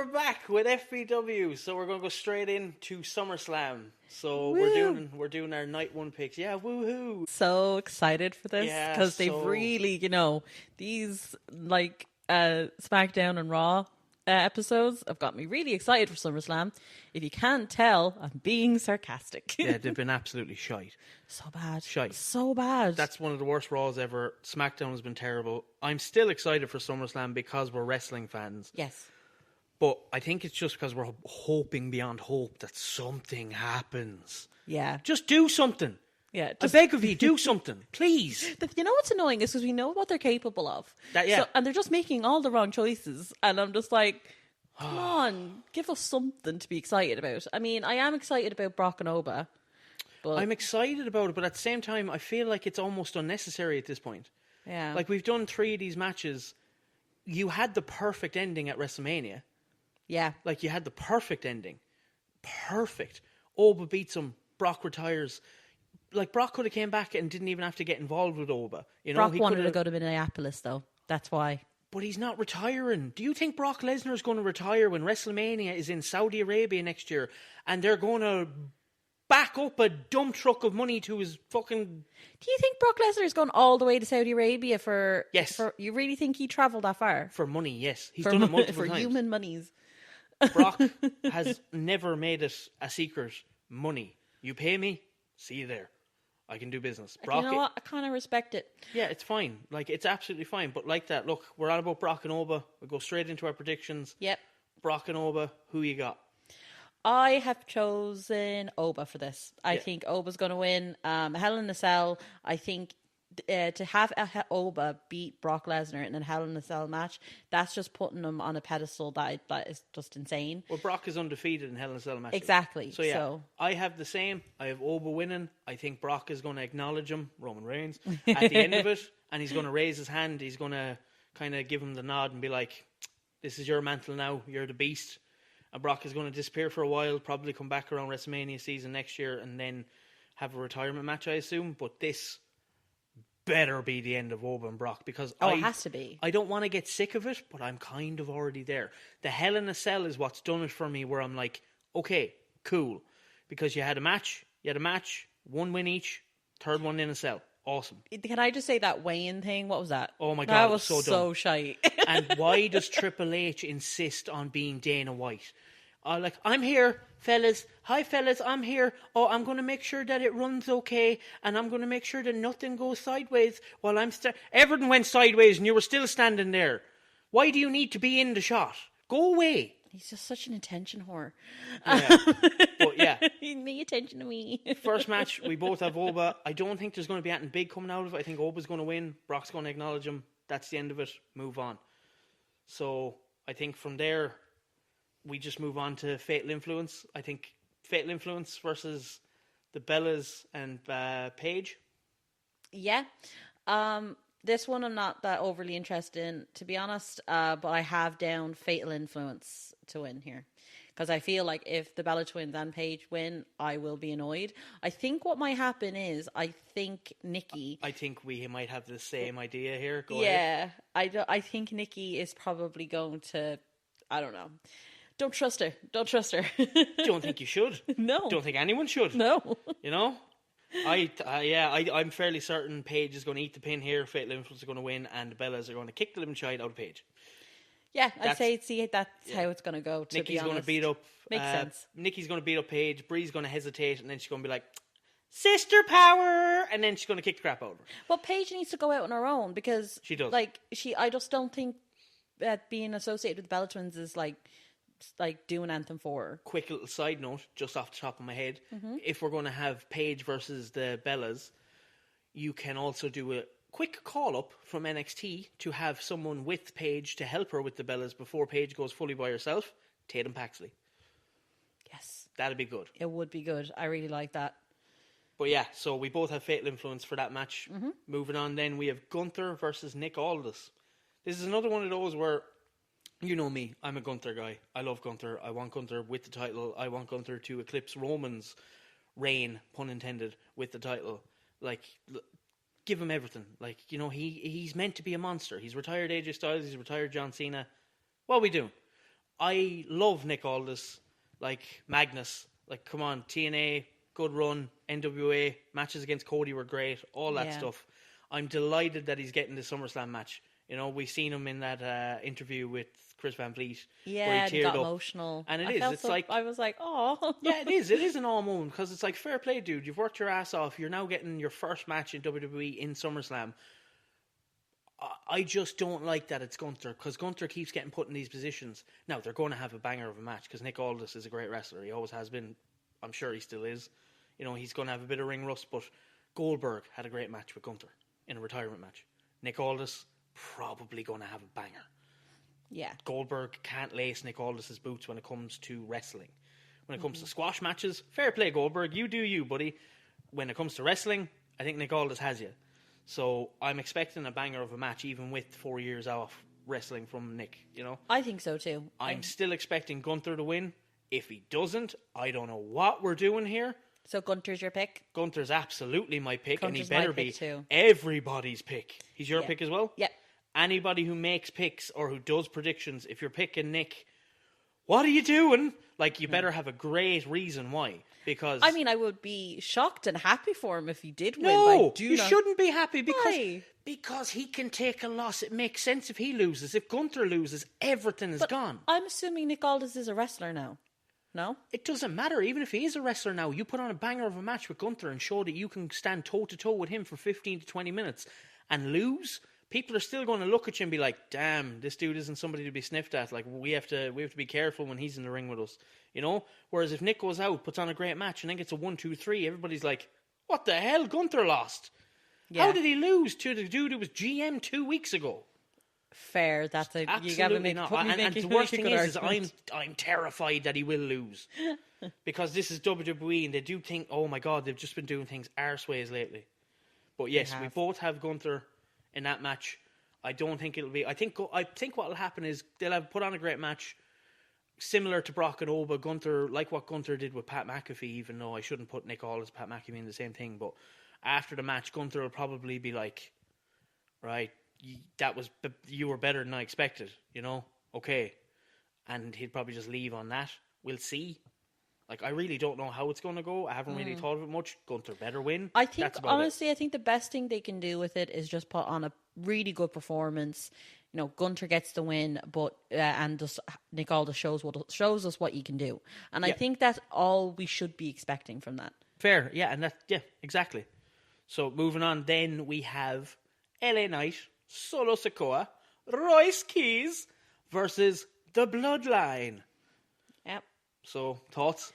we're back with FBW, so we're going to go straight into SummerSlam. So Woo. we're doing our night one picks. Yeah, woohoo! So excited for this Yeah, because they've really, these like SmackDown and Raw episodes have got me really excited for SummerSlam. If you can't tell, I'm being sarcastic. Yeah, they've been absolutely shite. So bad. Shite. So bad. That's one of the worst Raws ever. SmackDown has been terrible. I'm still excited for SummerSlam because we're wrestling fans. Yes. But I think it's just because we're hoping beyond hope that something happens. Yeah. Just do something. Yeah. I beg of you, do something. Please. You know what's annoying is because we know what they're capable of. And they're just making all the wrong choices. And I'm just like, come on, give us something to be excited about. I mean, I am excited about Brock and Oba. But I'm excited about it, but at the same time, I feel like it's almost unnecessary at this point. yeah. Like, we've done 3 of these matches. You had the perfect ending at WrestleMania. Yeah. Like, you had the perfect ending. Perfect. Oba beats him. Brock retires. Like, Brock could have came back and didn't even have to get involved with Oba. You know, Brock wanted to go to Minneapolis, though. That's why. But he's not retiring. Do you think Brock Lesnar's going to retire when WrestleMania is in Saudi Arabia next year and they're going to back up a dump truck of money to his fucking... Do you think Brock Lesnar is going all the way to Saudi Arabia for... Yes. You really think he travelled that far? For money, yes. He's done it multiple for times. human monies. Brock has never made it a secret. Money. You pay me, see you there. I can do business. Brock, you know what? I kind of respect it. yeah, it's fine. Like, it's absolutely fine. But like that, look, we're on about Brock and Oba. We'll go straight into our predictions. Yep. Brock and Oba, who you got? I have chosen Oba for this. I think Oba's going to win. Hell in a Cell, I think to have Oba beat Brock Lesnar in a Hell in a Cell match, that's just putting him on a pedestal that is just insane. Well, Brock is undefeated in Hell in a Cell matches. Exactly. So, yeah, I have the same. I have Oba winning. I think Brock is going to acknowledge him, Roman Reigns, at the end of it. And he's going to raise his hand. He's going to kind of give him the nod and be like, this is your mantle now. You're the beast. And Brock is going to disappear for a while, probably come back around WrestleMania season next year and then have a retirement match, I assume. But this better be the end of Oba and Brock because it has to be. I don't want to get sick of it, but I'm kind of already there. The Hell in a Cell is what's done it for me where I'm like, okay, cool. Because you had a match, 1 win each, third one in a cell. Awesome. Can I just say that weigh-in thing? What was that? Oh my God, that was so so shite. And why does Triple H insist on being Dana White? Like, I'm here, fellas. Hi, fellas, I'm here. Oh, I'm going to make sure that it runs okay, and I'm going to make sure that nothing goes sideways while I'm... Everything went sideways, and you were still standing there. Why do you need to be in the shot? Go away. He's just such an attention whore. Yeah. But yeah. Me attention to me. First match, we both have Oba. I don't think there's going to be anything big coming out of it. I think Oba's going to win. Brock's going to acknowledge him. That's the end of it. Move on. So I think from there, we just move on to Fatal Influence. I think Fatal Influence versus the Bellas and Paige. Yeah. This one I'm not that overly interested in, to be honest, but I have down Fatal Influence to win here. Because I feel like if the Bella Twins and Paige win, I will be annoyed. I think what might happen is, I think Nikki... I think we might have the same idea here. Go ahead. I think Nikki is probably going to... I don't know. Don't trust her. Don't trust her. Don't think you should. No. Don't think anyone should. No. You know? I'm fairly certain Paige is going to eat the pin here. Fatal Influence are going to win, and the Bellas are going to kick the living child out of Paige. Yeah, I'd say that's how it's going to go. Nikki's going to beat up. Makes sense. Nikki's going to beat up Paige. Bree's going to hesitate, and then she's going to be like, "Sister power," and then she's going to kick the crap out of her. Well, Paige needs to go out on her own because she does. I just don't think that being associated with the Bella Twins is like doing anything for her. Quick little side note, just off the top of my head, if we're going to have Paige versus the Bellas, you can also do a quick call-up from NXT to have someone with Paige to help her with the Bellas before Paige goes fully by herself. Tatum Paxley. Yes. That'd be good. It would be good. I really like that. But yeah, so we both have Fatal Influence for that match. Moving on then, we have Gunther versus Nick Aldis. This is another one of those where, you know me, I'm a Gunther guy. I love Gunther. I want Gunther with the title. I want Gunther to eclipse Roman's reign, pun intended, with the title. Like, give him everything. Like, you know, he's meant to be a monster. He's retired AJ Styles. He's retired John Cena. What are we doing? I love Nick Aldis, like Magnus. Like, come on, TNA, good run, NWA, matches against Cody were great, all that stuff. I'm delighted that he's getting the SummerSlam match. You know, we've seen him in that interview with Chris Van Vliet. Yeah, where he teared got up. emotional. And it's like, I was like, oh. Yeah, it is. It is an all moment because it's like, fair play, dude. You've worked your ass off. You're now getting your first match in WWE in SummerSlam. I just don't like that it's Gunther, because Gunther keeps getting put in these positions. Now, they're going to have a banger of a match because Nick Aldis is a great wrestler. He always has been. I'm sure he still is. You know, he's going to have a bit of ring rust, but Goldberg had a great match with Gunther in a retirement match. Nick Aldis, probably going to have a banger. Yeah. Goldberg can't lace Nick Aldis' boots when it comes to wrestling. When it comes to squash matches, fair play, Goldberg. You do you, buddy. When it comes to wrestling, I think Nick Aldis has you. So I'm expecting a banger of a match, even with 4 years off wrestling from Nick, you know? I think so too. I'm still expecting Gunther to win. If he doesn't, I don't know what we're doing here. So Gunther's your pick? Gunther's absolutely my pick, Gunther's and he better be too. Everybody's pick. He's your pick as well? Yeah. Anybody who makes picks or who does predictions, if you're picking Nick, what are you doing? Like, you better have a great reason why. Because I mean, I would be shocked and happy for him if he did win. No, you shouldn't be happy Why? because he can take a loss. It makes sense if he loses. If Gunther loses, everything is gone. I'm assuming Nick Aldis is a wrestler now. No? It doesn't matter. Even if he is a wrestler now, you put on a banger of a match with Gunther and show that you can stand toe-to-toe with him for 15 to 20 minutes and lose, people are still going to look at you and be like, damn, this dude isn't somebody to be sniffed at. Like, we have to be careful when he's in the ring with us, you know? Whereas if Nick goes out, puts on a great match, and then gets a 1, 2, 3, everybody's like, what the hell? Gunther lost. Yeah. How did he lose to the dude who was GM 2 weeks ago? Fair. That's a absolutely you gotta make, not. And the worst thing is I'm terrified that he will lose because this is WWE and they do think, oh my god, they've just been doing things arseways lately. But yes, we both have Gunther in that match. I don't think it'll be. I think what will happen is they'll have put on a great match, similar to Brock and Oba. Gunther, like what Gunther did with Pat McAfee. Even though I shouldn't put Nick Aldis, Pat McAfee in the same thing, but after the match, Gunther will probably be like, right, you were better than I expected, you know? Okay. And he'd probably just leave on that. We'll see. Like, I really don't know how it's going to go. I haven't really thought of it much. Gunther better win. I think, honestly, I think the best thing they can do with it is just put on a really good performance. You know, Gunther gets the win, but and just Nick Aldis shows us what he can do. And I think that's all we should be expecting from that. Fair, yeah, and exactly. So, moving on, then we have LA Knight, Solo Sikoa, Royce Keys versus The Bloodline. Yep. So, thoughts?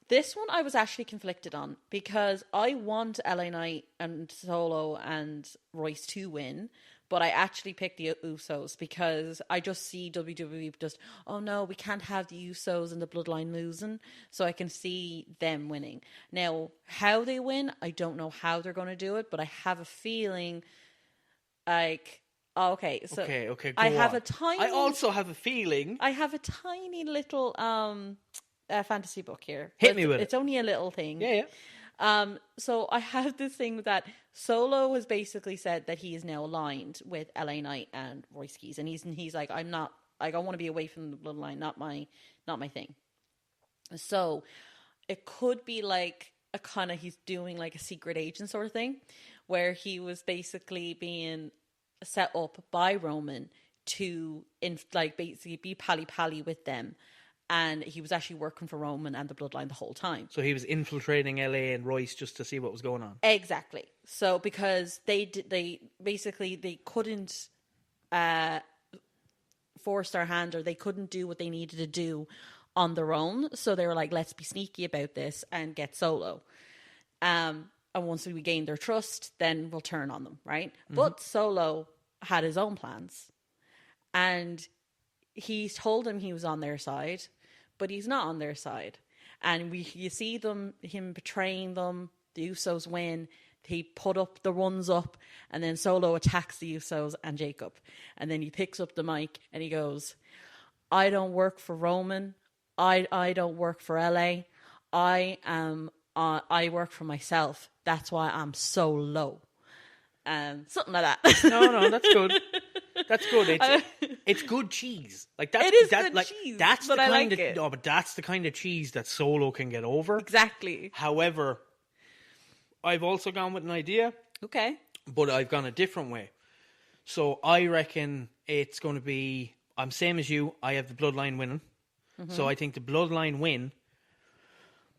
This one I was actually conflicted on because I want LA Knight and Solo and Royce to win, but I actually picked the Usos because I just see WWE just, oh no, we can't have the Usos and the Bloodline losing, so I can see them winning. Now, how they win, I don't know how they're going to do it, but I have a feeling like... Okay, so okay, I also have a feeling. I have a tiny little fantasy book here. Hit me with it. It's only a little thing. Yeah. So I have this thing that Solo has basically said that he is now aligned with LA Knight and Royce Keys, and he's like, I'm not, like, I want to be away from the bloodline, not my thing. So it could be like a kind of, he's doing like a secret agent sort of thing, where he was basically being set up by Roman to basically be pally with them, and he was actually working for Roman and the bloodline the whole time. So he was infiltrating LA and Royce just to see what was going on. Exactly. So because they couldn't force their hand, or they couldn't do what they needed to do on their own, so they were like, let's be sneaky about this and get Solo. And once we gain their trust, then we'll turn on them, right? Mm-hmm. But Solo had his own plans. And he told them he was on their side, but he's not on their side. And you see him betraying them. The Usos win. He put up the runs up, and then Solo attacks the Usos and Jacob. And then he picks up the mic and he goes, I don't work for Roman. I don't work for LA. I work for myself. That's why I'm so low. Something like that. No, that's good. That's good. It's good cheese. Like that's It is that, good like, cheese, That's but the I kind like of it. no, but that's the kind of cheese that Solo can get over. Exactly. However, I've also gone with an idea, Okay. but I've gone a different way. So I reckon it's going to be. I'm same as you. I have the Bloodline winning. So I think the Bloodline win.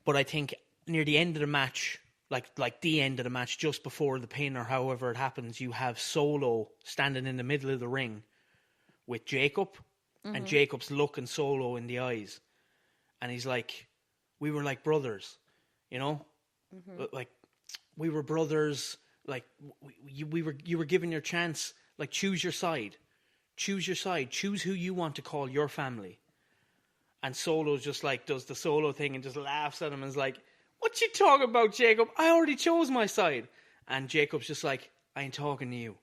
But I think near the end of the match, like the end of the match, just before the pin or however it happens, you have Solo standing in the middle of the ring with Jacob, and Jacob's looking Solo in the eyes, and he's like, "We were like brothers, you know, like we were brothers. Like you were given your chance. Like choose your side, choose who you want to call your family." And Solo's just like does the Solo thing and just laughs at him and is like, "What you talking about, Jacob? I already chose my side." And Jacob's just like, "I ain't talking to you."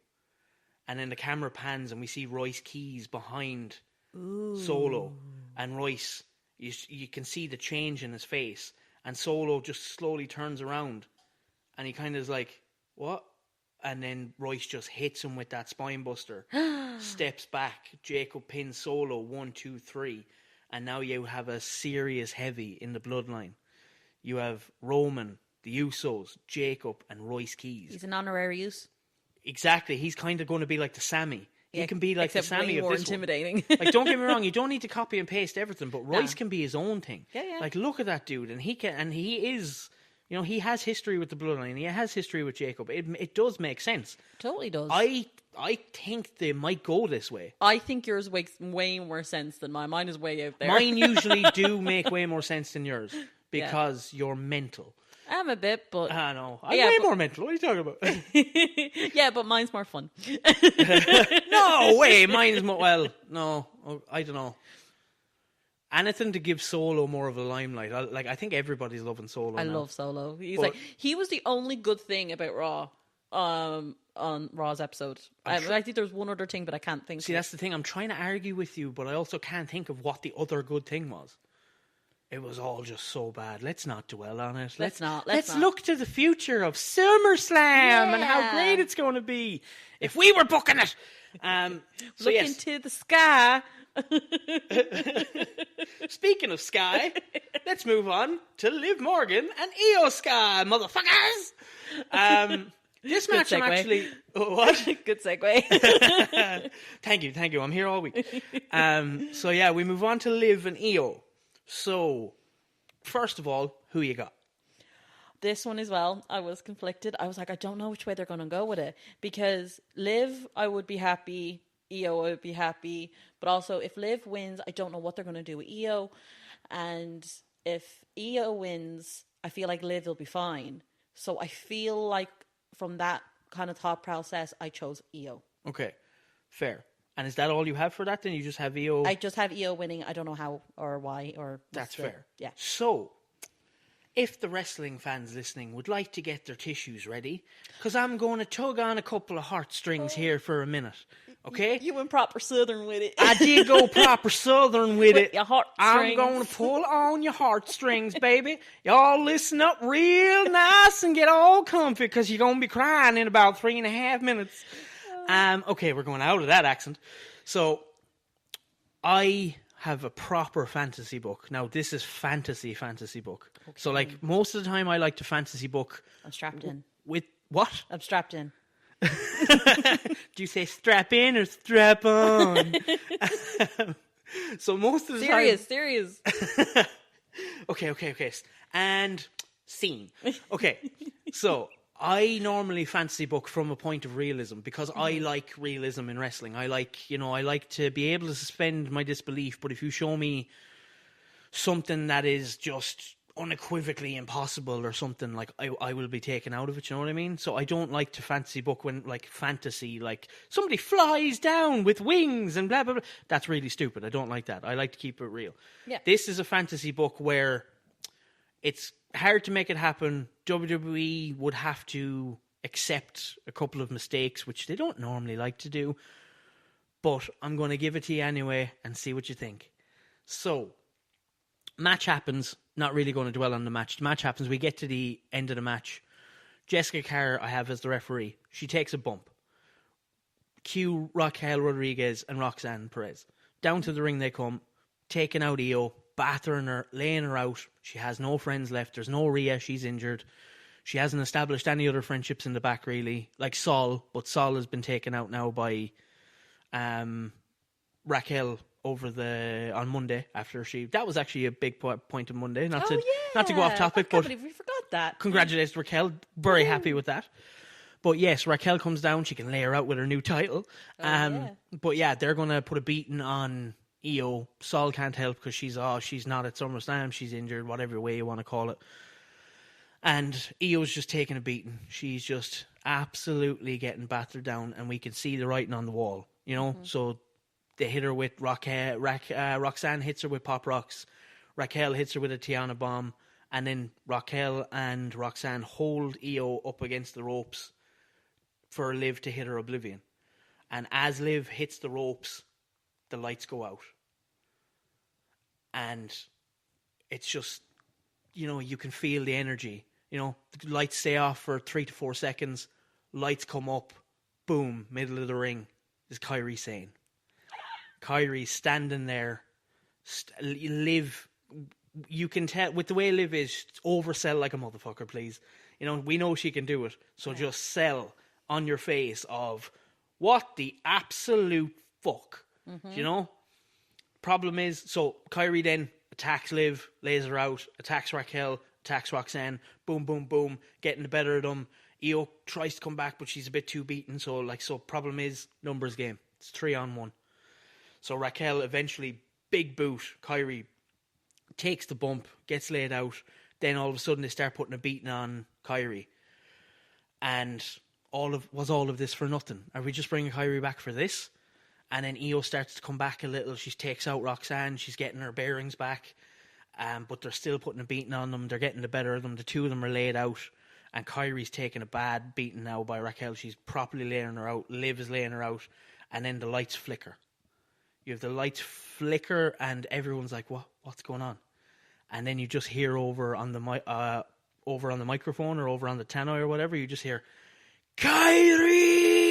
And then the camera pans and we see Royce Keys behind Solo. And Royce, you can see the change in his face. And Solo just slowly turns around. And he kind of is like, "What?" And then Royce just hits him with that spine buster. Steps back. Jacob pins Solo 1, 2, 3. And now you have a serious heavy in the Bloodline. You have Roman, the Usos, Jacob, and Royce Keys. He's an honorary use. Exactly. He's kind of going to be like the Sammy. He can be like the Sammy way of more this intimidating. one. Like, don't get me wrong, you don't need to copy and paste everything, but Royce can be his own thing. Yeah. Like, look at that dude, and he is, you know, he has history with the Bloodline. He has history with Jacob. It does make sense. Totally does. I think they might go this way. I think yours makes way more sense than mine. Mine is way out there. Mine usually do make way more sense than yours because you're mental. I'm a bit, but I know. I'm way more mental. What are you talking about? yeah, but mine's more fun. No way. Mine is more. Well, no, I don't know. Anything to give Solo more of a limelight. I think everybody's loving Solo. I now. love Solo. He was the only good thing about Raw. On Raw's episode. I think there's one other thing, but I can't think. See, that's the thing. I'm trying to argue with you, but I also can't think of what the other good thing was. It was all just so bad. Let's not dwell on it. Let's not. Look to the future of SummerSlam and how great it's going to be if we were booking it. Look into the sky. Speaking of Sky, let's move on to Liv Morgan and Io Sky, motherfuckers. This match, I'm actually... What? Good segue. Thank you. I'm here all week. So, yeah, we move on to Liv and Io. So, first of all, who you got? This one as well, I was conflicted. I was like, I don't know which way they're going to go with it. Because Liv, I would be happy. Io, I would be happy. But also, if Liv wins, I don't know what they're going to do with Io. And if Io wins, I feel like Liv will be fine. So I feel like from that kind of thought process, I chose Io. Okay, fair. And is that all you have for that? Then you just have Io? I just have Io winning. I don't know how or why or... That's fair. Yeah. So, if the wrestling fans listening would like to get their tissues ready, because I'm going to tug on a couple of heartstrings here for a minute, okay? You went proper Southern with it. I did go proper Southern with it. Your heartstrings. I'm going to pull on your heartstrings, baby. Y'all listen up real nice and get all comfy, because you're going to be crying in about 3.5 minutes. Okay, we're going out of that accent. So, I have a proper fantasy book. Now, this is fantasy book. Okay. So, like, most of the time I like to fantasy book. I'm strapped in. With what? I'm strapped in. Do you say strap in or strap on? So, most of the time... Serious. Okay. And scene. Okay, so... I normally fantasy book from a point of realism because I like realism in wrestling. I like to be able to suspend my disbelief, but if you show me something that is just unequivocally impossible or something, like I will be taken out of it, you know what I mean? So I don't like to fantasy book when like fantasy, like somebody flies down with wings and blah, blah, blah. That's really stupid. I don't like that. I like to keep it real. Yeah. This is a fantasy book where it's hard to make it happen. WWE would have to accept a couple of mistakes, which they don't normally like to do. But I'm going to give it to you anyway and see what you think. So, match happens. Not really going to dwell on the match. The match happens. We get to the end of the match. Jessica Carr, I have as the referee. She takes a bump. cue Raquel Rodriguez and Roxanne Perez. Down to the ring they come, taking out Io, battering her, laying her out. She has no friends left. There's no Rhea. She's injured. She hasn't established any other friendships in the back, really. Like Sol, but Sol has been taken out now by Raquel on Monday after that was actually a big point on Monday. Not to go off topic, but we forgot that. Congratulations, Raquel. Very happy with that. But yes, Raquel comes down. She can lay her out with her new title. But yeah, they're going to put a beating on Io. Sol can't help because she's not at SummerSlam. She's injured, whatever way you want to call it. And Io's just taking a beating. She's just absolutely getting battered down, and we can see the writing on the wall. So they hit her with Roxanne hits her with Pop Rocks. Raquel hits her with a Tiana Bomb. And then Raquel and Roxanne hold Io up against the ropes for Liv to hit her Oblivion. And as Liv hits the ropes, the lights go out. And it's just, you can feel the energy. The lights stay off for 3 to 4 seconds. Lights come up. Boom, middle of the ring is Kairi Sane. Kairi's standing there. Liv, you can tell with the way Liv is, oversell like a motherfucker, please. We know she can do it. So just sell on your face of what the absolute fuck. Problem is, so Kairi then attacks Liv, lays her out, attacks Raquel, attacks Roxanne, boom, boom, boom, getting the better of them. Io tries to come back, but she's a bit too beaten. So problem is, numbers game. It's 3-on-1. So Raquel eventually, big boot, Kairi takes the bump, gets laid out. Then all of a sudden they start putting a beating on Kairi. And was all of this for nothing? Are we just bringing Kairi back for this? And then Io starts to come back a little. She takes out Roxanne. She's getting her bearings back. But they're still putting a beating on them. They're getting the better of them. The two of them are laid out. And Kairi's taking a bad beating now by Raquel. She's properly laying her out. Liv is laying her out. And then the lights flicker. You have the lights flicker and everyone's like, what's going on? And then you just hear over on the microphone or over on the tannoy or whatever, you just hear, Kairi!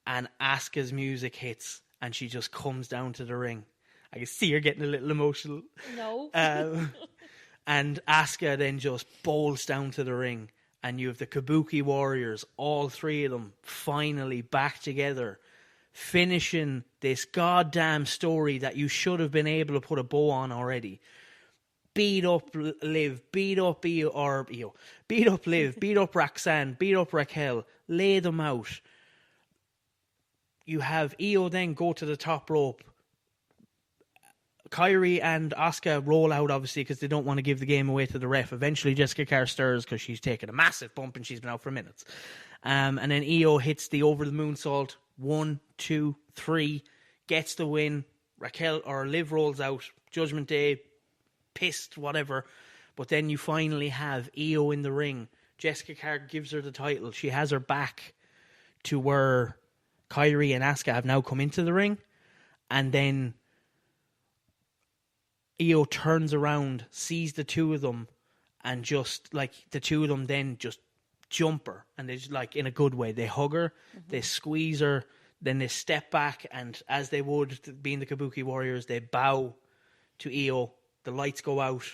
And Asuka's music hits and she just comes down to the ring. I can see her getting a little emotional. No. And Asuka then just bowls down to the ring and you have the Kabuki Warriors, all three of them, finally back together, finishing this goddamn story that you should have been able to put a bow on already. Beat up Liv, beat up Io, beat up Liv, beat up Roxanne, beat up Raquel, lay them out. You have Io then go to the top rope. Kairi and Asuka roll out, obviously, because they don't want to give the game away to the ref. Eventually, Jessica Carr stirs because she's taken a massive bump and she's been out for minutes. And then Io hits the over the moonsault. 1, 2, 3, gets the win. Raquel or Liv rolls out. Judgment Day, pissed, whatever. But then you finally have Io in the ring. Jessica Carr gives her the title. She has her back to where Kairi and Asuka have now come into the ring. And then Io turns around, sees the two of them, and just like the two of them then just jump her, and they just, like, in a good way, they hug her, they squeeze her, then they step back, and as they would, being the Kabuki Warriors, they bow to Io. The lights go out,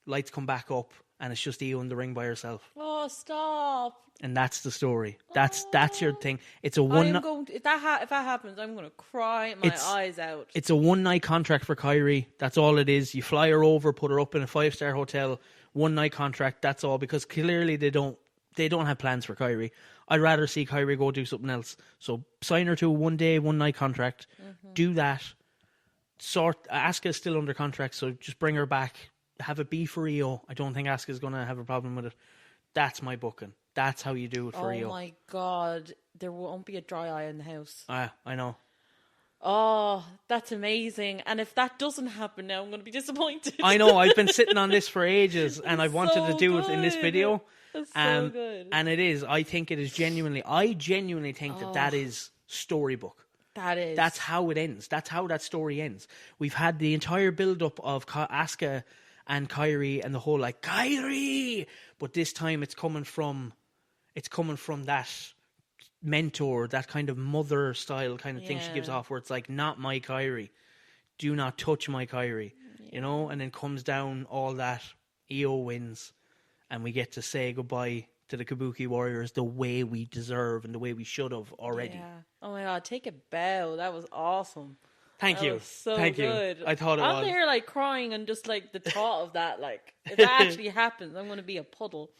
lights come back up, and it's just Io in the ring by herself. Oh, stop! And that's the story. That's your thing. It's a one. If that happens, I'm going to cry my eyes out. It's a 1-night contract for Kairi. That's all it is. You fly her over, put her up in a 5-star hotel. 1-night contract. That's all. Because clearly they don't have plans for Kairi. I'd rather see Kairi go do something else. So sign her to a 1-day, 1-night contract. Do that. Asuka's still under contract, so just bring her back. Have a beef for Io. I don't think Asuka's going to have a problem with it. That's my booking. That's how you do it for Io. Oh my God. There won't be a dry eye in the house. I know. Oh, that's amazing. And if that doesn't happen now, I'm going to be disappointed. I know. I've been sitting on this for ages and I've wanted to do it in this video. That's so good. And it is. I think it is genuinely. I genuinely think that is storybook. That is. That's how it ends. That's how that story ends. We've had the entire build-up of Asuka and Kairi and the whole, like, Kairi! But this time it's coming from that mentor, that kind of mother style kind of thing she gives off, where it's like, not my Kairi, do not touch my Kairi, you know, and then comes down all that, Io wins, and we get to say goodbye to the Kabuki Warriors the way we deserve and the way we should have already. Yeah. Oh my god, take a bow. That was awesome. Thank you. Was so Thank good. you. I thought it was. I'm there like crying and just like the thought of that, like if that actually happens, I'm going to be a puddle.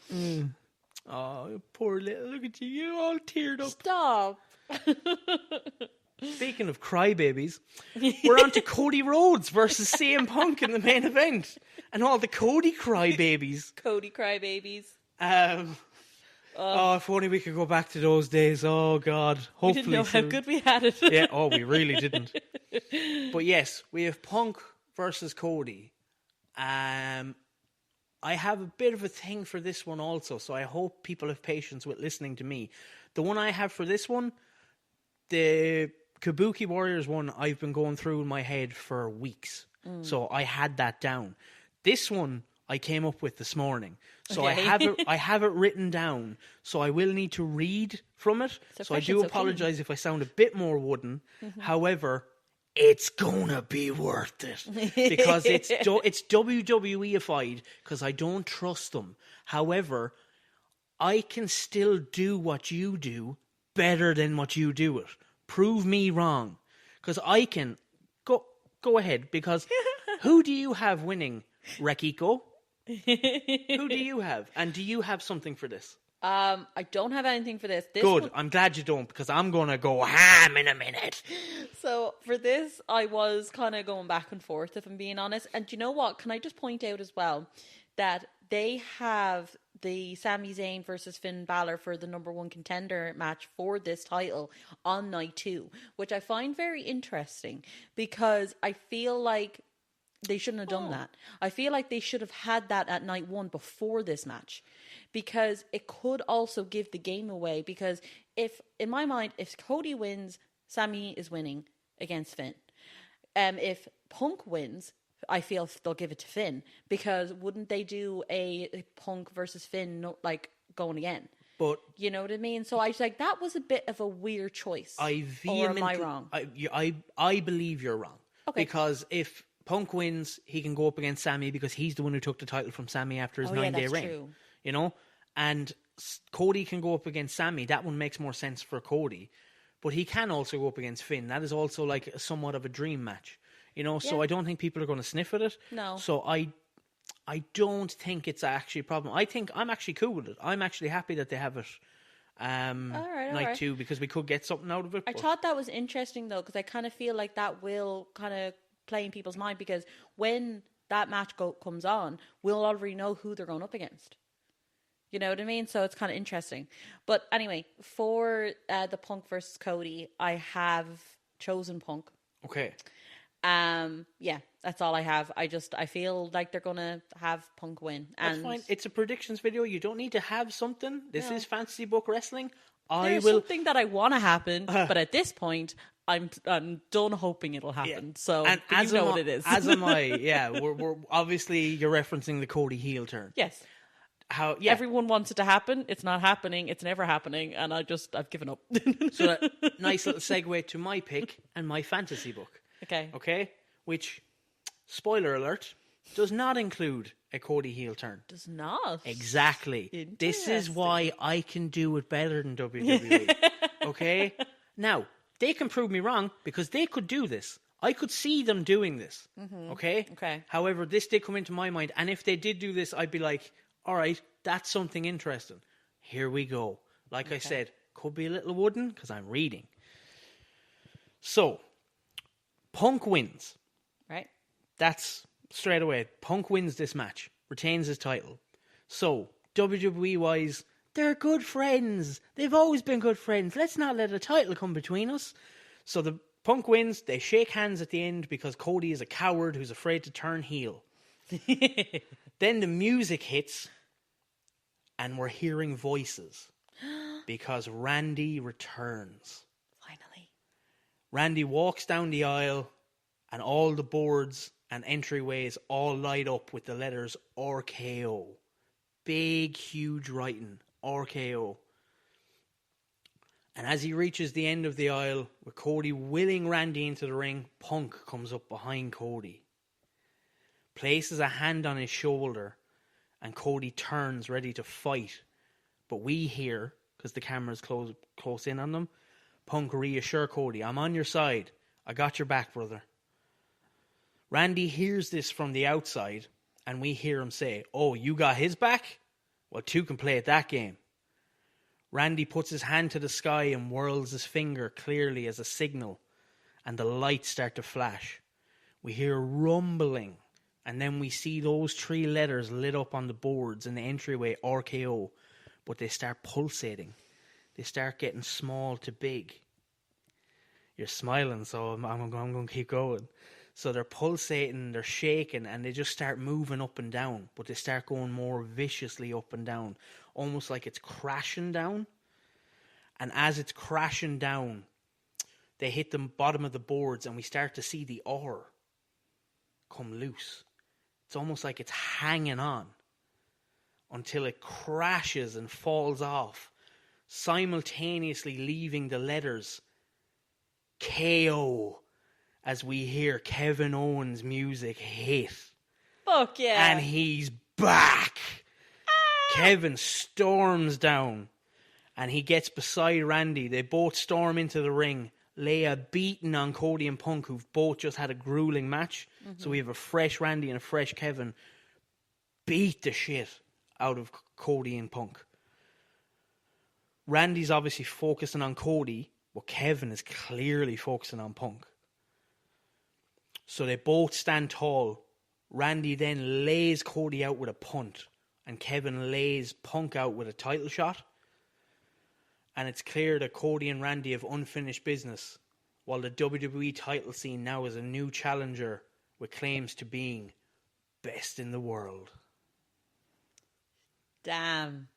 Oh, poor little, look at you, you're all teared up. Stop. Speaking of crybabies, we're on to Cody Rhodes versus CM Punk in the main event. And all the Cody crybabies. Cody crybabies. Oh, if only we could go back to those days. Oh, God. Hopefully. We didn't know how good we had it. Yeah, oh, we really didn't. But yes, we have Punk versus Cody. I have a bit of a thing for this one also, so I hope people have patience with listening to me. The one I have for this one, the Kabuki Warriors one, I've been going through in my head for weeks. So I had that down. This one I came up with this morning. So Okay. I have it written down. So I will need to read from it. So I do apologize if I sound a bit more wooden. However, it's gonna be worth it because it's WWEified, because I don't trust them. However, I can still do what you do better than what you do it. Prove me wrong, because I can go ahead. Because who do you have winning, Rekiko? Who do you have? And do you have something for this? I don't have anything for this. Good. One... I'm glad you don't, because I'm going to go ham in a minute. So for this, I was kind of going back and forth, if I'm being honest. And you know what? Can I just point out as well that they have the Sami Zayn versus Finn Balor for the number one contender match for this title on night 2, which I find very interesting because I feel like they shouldn't have done that. I feel like they should have had that at night 1 before this match, because it could also give the game away. Because if, in my mind, if Cody wins, Sami is winning against Finn. If Punk wins, I feel they'll give it to Finn, because wouldn't they do a Punk versus Finn like going again? But you know what I mean? So I was like, that was a bit of a weird choice. Or am I wrong? I believe you're wrong. Okay. Because if Punk wins, he can go up against Sami, because he's the one who took the title from Sami after his 9-day reign. True. You know? And Cody can go up against Sami. That one makes more sense for Cody. But he can also go up against Finn. That is also like somewhat of a dream match. You know? So I don't think people are going to sniff at it. No. So I don't think it's actually a problem. I think I'm actually cool with it. I'm actually happy that they have it night 2, because we could get something out of it. I thought that was interesting though, because I kind of feel like that will kind of play in people's mind, because when that match comes on, we'll already know who they're going up against. You know what I mean? So it's kind of interesting. But anyway, for the Punk versus Cody, I have chosen Punk. Okay. Yeah, that's all I have. I feel like they're gonna have Punk win. That's fine. It's a predictions video. You don't need to have something. This is fantasy book wrestling. There's something that I want to happen, but at this point, I'm done hoping it'll happen. Yeah. So and you know what it is. As am I. Yeah, we're obviously you're referencing the Cody heel turn. Yes. How? Yeah. Everyone wants it to happen. It's not happening. It's never happening, and I've given up. So that nice little segue to my pick and my fantasy book. Okay. Which, spoiler alert, does not include a Cody heel turn. Does not. Exactly. This is why I can do it better than WWE. Okay? Now, they can prove me wrong, because they could do this. I could see them doing this. Okay? Okay. However, this did come into my mind, and if they did do this, I'd be like, all right, that's something interesting. Here we go. Like I said, could be a little wooden, because I'm reading. So, Punk wins. Right. That's straight away. Punk wins this match, retains his title. So, WWE-wise, they're good friends. They've always been good friends. Let's not let a title come between us. So the Punk wins. They shake hands at the end, because Cody is a coward who's afraid to turn heel. Then the music hits, and we're hearing voices, because Randy returns. Finally. Randy walks down the aisle, and all the boards and entryways all light up with the letters RKO. Big, huge writing, RKO. And as he reaches the end of the aisle, with Cody willing Randy into the ring, Punk comes up behind Cody, places a hand on his shoulder, and Cody turns ready to fight. But we hear, because the camera's close in on them, Punk reassure Cody, I'm on your side. I got your back, brother. Randy hears this from the outside, and we hear him say, oh, you got his back? Well, two can play at that game. Randy puts his hand to the sky and whirls his finger clearly as a signal, and the lights start to flash. We hear rumbling, and then we see those 3 letters lit up on the boards in the entryway, RKO, but they start pulsating. They start getting small to big. You're smiling, so I'm going to keep going. So they're pulsating, they're shaking, and they just start moving up and down, but they start going more viciously up and down, almost like it's crashing down. And as it's crashing down, they hit the bottom of the boards, and we start to see the ore come loose. It's almost like it's hanging on until it crashes and falls off, simultaneously leaving the letters KO as we hear Kevin Owens' music hit. Fuck yeah. And he's back. Kevin storms down and he gets beside Randy. They both storm into the ring, lay a beating on Cody and Punk, who've both just had a grueling match. Mm-hmm. So we have a fresh Randy and a fresh Kevin. Beat the shit out of Cody and Punk. Randy's obviously focusing on Cody, but Kevin is clearly focusing on Punk. So they both stand tall. Randy then lays Cody out with a punt, and Kevin lays Punk out with a title shot. And it's clear that Cody and Randy have unfinished business, while the WWE title scene now is a new challenger with claims to being best in the world. Damn.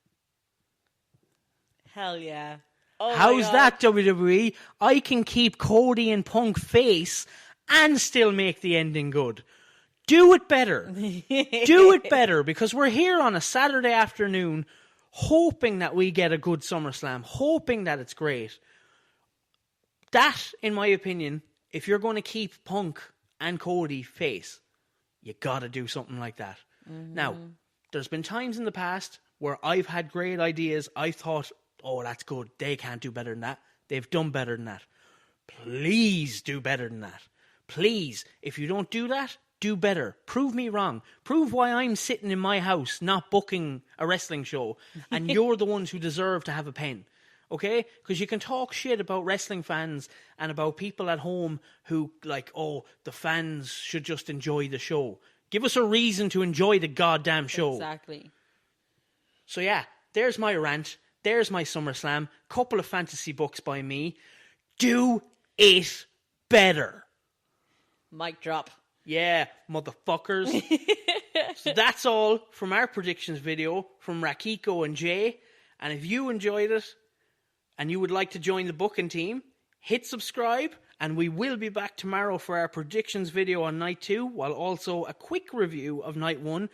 Hell yeah. Oh, how's that, WWE? I can keep Cody and Punk face and still make the ending good. Do it better. Do it better, because we're here on a Saturday afternoon hoping that we get a good SummerSlam, hoping that it's great. That, in my opinion, if you're going to keep Punk and Cody face, you got to do something like that. Mm-hmm. Now, there's been times in the past where I've had great ideas. I thought, oh, that's good. They can't do better than that. They've done better than that. Please do better than that. Please, if you don't do that, do better. Prove me wrong. Prove why I'm sitting in my house not booking a wrestling show and you're the ones who deserve to have a pen. Okay? Because you can talk shit about wrestling fans and about people at home who like, oh, the fans should just enjoy the show. Give us a reason to enjoy the goddamn show. Exactly. So yeah, there's my rant. There's my SummerSlam. Couple of fantasy books by me. Do it better. Mic drop. Yeah, motherfuckers. So that's all from our predictions video from Rakiko and Jay. And if you enjoyed it and you would like to join the booking team, hit subscribe. And we will be back tomorrow for our predictions video on night 2, while also a quick review of night 1.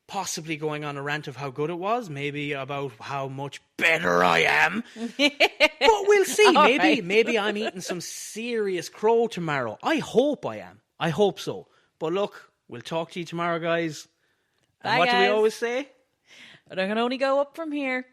Possibly going on a rant of how good it was, maybe about how much better I am. But we'll see. Maybe I'm eating some serious crow tomorrow. I hope I am. I hope so. But look, we'll talk to you tomorrow, guys. And bye, what guys. do we always say? But I can only go up from here.